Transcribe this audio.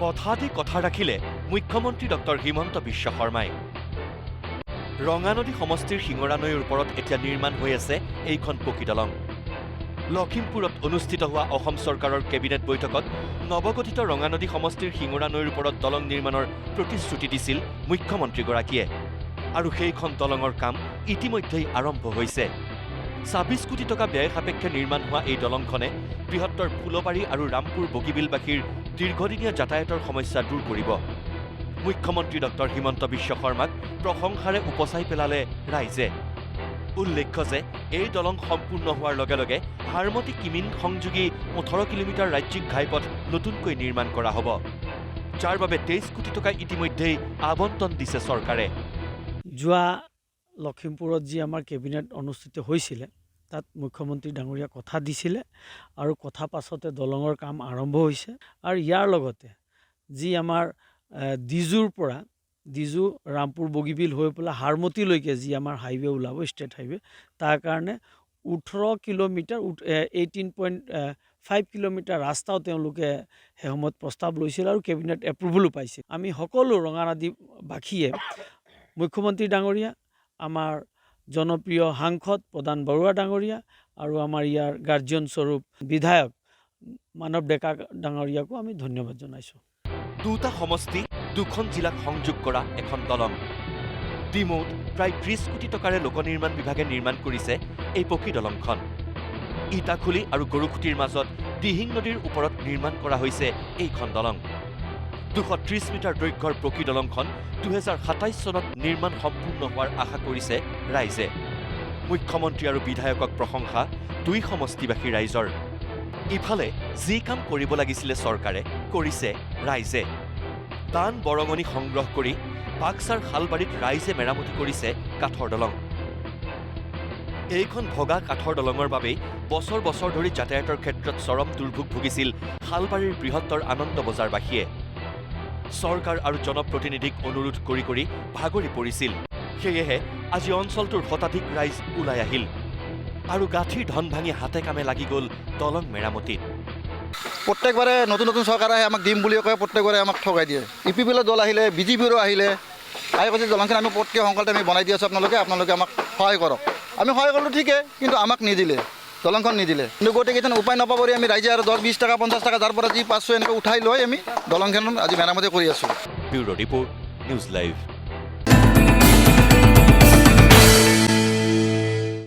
কথা ৰাখিলে মুখ্যমন্ত্ৰী ডক্টৰ হিমন্ত বিশ্ব শৰ্মাই। ৰঙানদী সমষ্টিৰ শিঙৰা নৈৰ ওপৰত এতিয়া নিৰ্মাণ হৈ আছে এইখন পকী দলং। লখিমপুৰত অনুষ্ঠিত হোৱা অসম চৰকাৰৰ কেবিনেট বৈঠকত নৱগঠিত ৰঙানদী সমষ্টিৰ শিঙৰা নৈৰ ওপৰত দলং নিৰ্মাণৰ প্ৰতিশ্ৰুতি দিছিল মুখ্যমন্ত্ৰীগৰাকীয়ে। আৰু সেইখন দলঙৰ কাম ইতিমধ্যেই আৰম্ভ হৈছে। ২৬ কোটি টকা ব্যয় সাপেক্ষে নিৰ্মাণ হোৱা এই দলংখনে বৃহত্তৰ ফুলবাৰী আৰু ৰামপুৰ বগীবিলবাসীৰ দীৰ্ঘদিনীয়া যাতায়াতৰ সমস্যা দূৰ কৰিব। মুখ্যমন্ত্ৰী ডক্টৰ হিমন্ত বিশ্ব শৰ্মাক প্ৰশংসাৰে উপচাই পেলালে ৰাইজে। উল্লেখ্য যে এই দলং সম্পূৰ্ণ হোৱাৰ লগে লগে হাৰমতি কিমিন সংযোগী ১৮ কিলোমিটাৰ ৰাজ্যিক ঘাইপথ নতুনকৈ নিৰ্মাণ কৰা হ'ব, যাৰ বাবে ২৩ কোটি টকা ইতিমধ্যেই আবণ্টন দিছে চৰকাৰে। যোৱা লখিমপুৰত যি আমাৰ কেবিনেট অনুষ্ঠিত হৈছিলে তাত মুখ্যমন্ত্ৰী ডাঙৰীয়া কথা দিছিলে আৰু কথা পাছতে দলঙৰ কাম আৰম্ভ হৈছে। আৰু ইয়াৰ লগতে যি আমাৰ ডিজুৰ পৰা ডিজু ৰামপুৰ বগীবিল হৈ পেলাই হাৰমতিলৈকে যি আমাৰ হাইৱে ওলাব ষ্টেট হাইৱে, তাৰ কাৰণে 18 কিলোমিটাৰ 18.5 কিলোমিটাৰ ৰাস্তাও তেওঁলোকে সেই সময়ত প্ৰস্তাৱ লৈছিল আৰু কেবিনেট এপ্ৰুভেলো পাইছিল। আমি সকলো ৰঙানদীবাসীয়ে মুখ্যমন্ত্ৰী ডাঙৰীয়া, আমাৰ জনপ্ৰিয় সাংসদ প্ৰধান বৰুৱা ডাঙৰীয়া আৰু আমাৰ ইয়াৰ গাৰ্জিয়ন স্বৰূপ বিধায়ক মানৱ ডেকা ডাঙৰীয়াকো আমি ধন্যবাদ জনাইছোঁ। দুটা সমষ্টি, দুখন জিলাক সংযোগ কৰা এখন দলং। ডিমৌত প্ৰায় ৩০ কোটি টকাৰে লোক নিৰ্মাণ বিভাগে নিৰ্মাণ কৰিছে এই পকী দলংখন। ইটাখুলি আৰু গৰুখুটিৰ মাজত দিহিং নদীৰ ওপৰত নিৰ্মাণ কৰা হৈছে এইখন দলং। ২৩০ মিটাৰ দৈৰ্ঘ্যৰ পকী দলংখন ২০২৭ চনত নিৰ্মাণ সম্পূৰ্ণ হোৱাৰ আশা কৰিছে ৰাইজে। মুখ্যমন্ত্ৰী আৰু বিধায়কক প্ৰশংসা দুই সমষ্টিবাসী ৰাইজৰ। ইফালে যি কাম কৰিব লাগিছিলে চৰকাৰে কৰিছে ৰাইজে। দান বৰঙণি সংগ্ৰহ কৰি বাক্সাৰ শালবাৰীত ৰাইজে মেৰামতি কৰিছে কাঠৰ দলং। এইখন ভগা কাঠৰ দলঙৰ বাবেই বছৰ বছৰ ধৰি যাতায়াতৰ ক্ষেত্ৰত চৰম দুৰ্ভোগ ভুগিছিল শালবাৰীৰ বৃহত্তৰ আনন্দ বজাৰবাসীয়ে। চৰকাৰ আৰু জনপ্ৰতিনিধিক অনুৰোধ কৰি কৰি ভাগৰি পৰিছিল। সেয়েহে আজি অঞ্চলটোৰ শতাধিক ৰাইজ ওলাই আহিল আৰু গাঁঠিৰ ধন ভাঙি হাতে কামে লাগি গ'ল দলং মেৰামতিত। প্ৰত্যেকবাৰে নতুন নতুন চৰকাৰ আহে, আমাক দিম বুলি কয়, প্ৰত্যেকবাৰে আমাক ঠগাই দিয়ে। ইপিপিএলৰ দল আহিলে, বিজেপিৰো আহিলে, আহি কৈছে দলংখন আমি প্ৰত্যেক সংকল্পে আমি বনাই দি আছোঁ, আপোনালোকে আমাক সহায় কৰক। আমি সহায় কৰিলোঁ ঠিকে, কিন্তু আমাক নিদিলে, দলংখন নিদিলে। কিন্তু গোটেইকেইজন উপায় নাপাব আমি ৰাইজে আৰু 10, 20 টকা 50 টকা যাৰ পৰা যি পাইছোঁ এনেকৈ উঠাই লৈ আমি দলংখন আজি মেৰামতি কৰি আছোঁ। Bureau report, news live.